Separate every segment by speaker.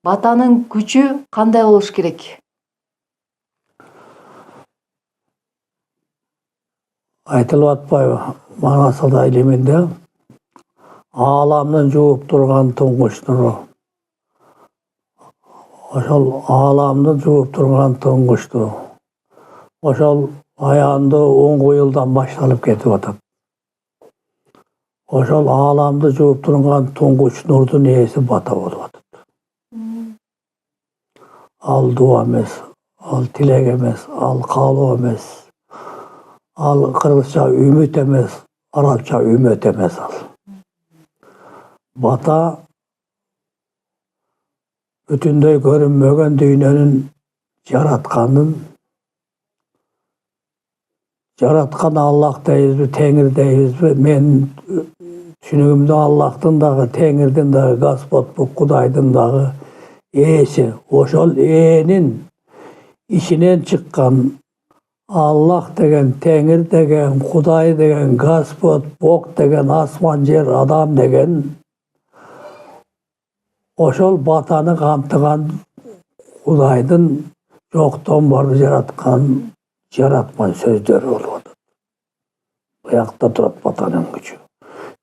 Speaker 1: Батанын күчү кандай болуш керек?
Speaker 2: Айтылып атпайбы, манасында илиминде ааламдын жууп турган туңгуч нуру. Ошол ааламды жууп турган туңгучту. Ошол аянды 10 жылдан башталып кетип атат. Ошол ааламды жууп турган туңгуч нурдун ээси бата болуп атат. Ал дуа эмес, ал тилек эмес, ал каалоо эмес. Ал кыргызча үмүт эмес, арабча үмөт эмес ал. Бата бүтүндөй көрүнмөгөн дүйнөнүн жараткан Аллах дейбизби, Теңир дейбизби? Мен түшүнүгүмдө Аллахтын дагы, Теңирдин дагы, Господь бу Кудайдын дагы ээси. Ошол ээнин ичинен чыккан Аллах деген, Теңир деген, Кудай деген, Господь, Бог деген, асман, жер, адам деген ошол батаны камтыган Кудайдын жоктон бар жараткан, жаратман сөздөрү болуп атат. Буякта турат батанын күчү.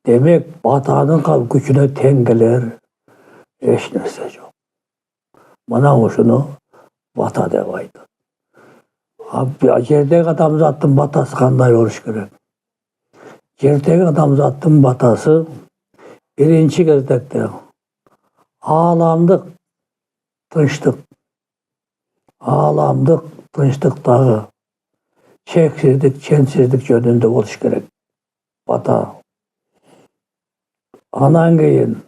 Speaker 2: Демек, батанын күчүнө тең келер эч нерсе жок. Мына ушуну бата деп айтат. Жердеги адамзаттын батасы кандай болуш керек? Жердеги адамзаттын батасы биринчи кезекте ааламдык тынчтыктагы чексиздик, ченсиздик жөнүндө болуш керек. Бата. Анан кийин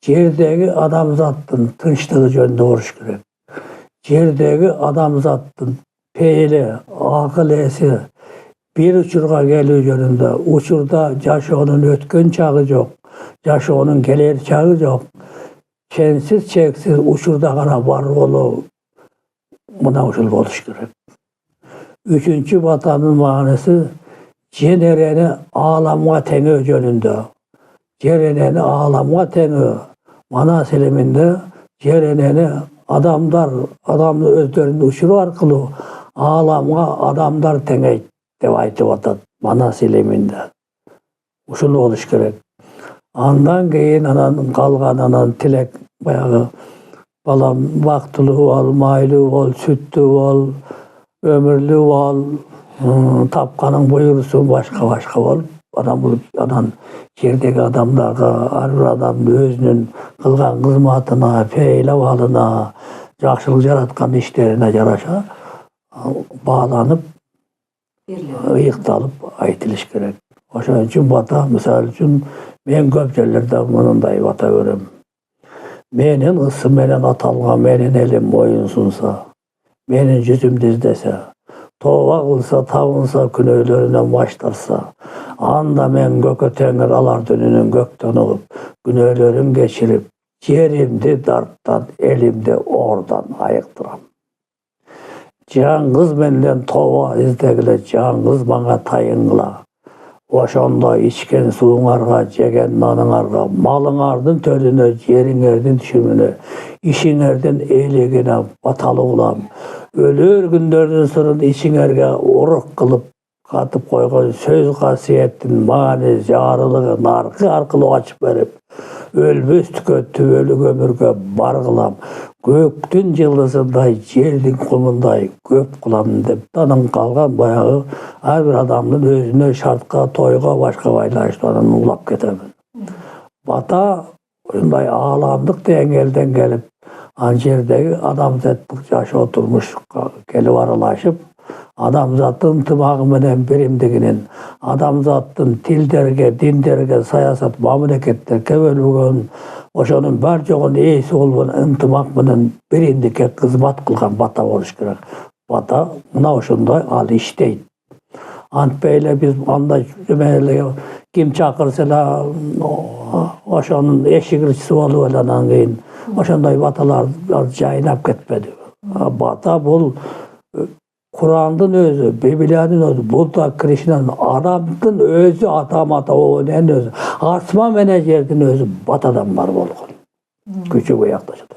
Speaker 2: жердеги адамзаттын тынчтыгы жөнүндө болуш керек. Жердеги адамзаттын пейили, акыл эси бир учурга келүү жөнүндө, учурда жашоонун өткөн чагы жок, жашоонун келер чагы жок. Ченсиз, чексиз учурда гана бар болуу, мына ушул болуш керек. Үчүнчү батанын мааниси жер энени ааламга теңөө жөнүндө. Жер энени ааламга теңөө. Манас илиминде жер энени адамдын өздөрүнүн учуру аркылуу ааламга адамдар теңейт деп айтып атат манас илиминде. Ушул болуш керек. Андан кийин калган тилек баягы балам бактылуу бол, майлуу бол, сүттүү бол, өмүрлүү бол, тапканың буйрусун башка бол. Анан жердеги адамдарга, ар бир адамдын өзүнүн кылган кызматына, пейил абалына, жакшылык жараткан иштерине жараша бааланып, ыйыкталып айтылыш керек. Ошон үчүн бата, мисалы үчүн мен көп жерлерде мындай бата көрөм. Менин ысым менен аталган менин элим моюн сунса, менин жүзүмдү издесе, тооба кылса, табынса, күнөөлөрүнөн баш тарса, анда мен көкө теңир алар дүнүнүн көктөн угуп, күнөөлөрүн кечирип, жеримди дарттан, элимди оордан айыктырам. Жан кыз менден тооба издегиле, жан кыз мага тайынгыла. Ошондо ичкен сууңарга, жеген наныңарга, малыңардын төлүнө, жериңердин түшүмүнө, ишиңердин ээлигине баталуу кылам. Өлөр күндөрдүн сырын ичиңерге урук кылып катып койгон сөз касиеттин маани, жарылыгы, наркы аркылуу ачып берип, өлбөстүккө, түбөлүк өмүргө бар кылам. Көктүн жылдызындай, жердин кумундай көп кылам деп анан калган баягы ар бир адамдын өзүнө шартка, тойго, башка байланыштуу анан улап кетемин. Бата ушундай ааламдык деңгээлден келип, ан жердеги адамзаттык жашоо турмушка келип аралашып, адамзаттын ынтымагы менен биримдигинин, адамзаттын тилдерге, диндерге, саясат, мамлекеттерге бөлүнгөн, ошонун бар жогун ээси болгон ынтымак менен биримдикке кызмат кылган бата болуш керек. Бата мына ошондой ал иштейт. Антпей эле биз андай ким чакырса эле ошонун эшигирчиси болуп эле анан кийин ошондой баталар жайнап кетпеди. Бата бул Kur'an'ın özü, Biblia'nın özü, Buddha, Krishna'nın, Arap'ın özü, atamata o ne özü. Asma menajerdin özü batadan var bolğun. Küçük bu yaklaşık.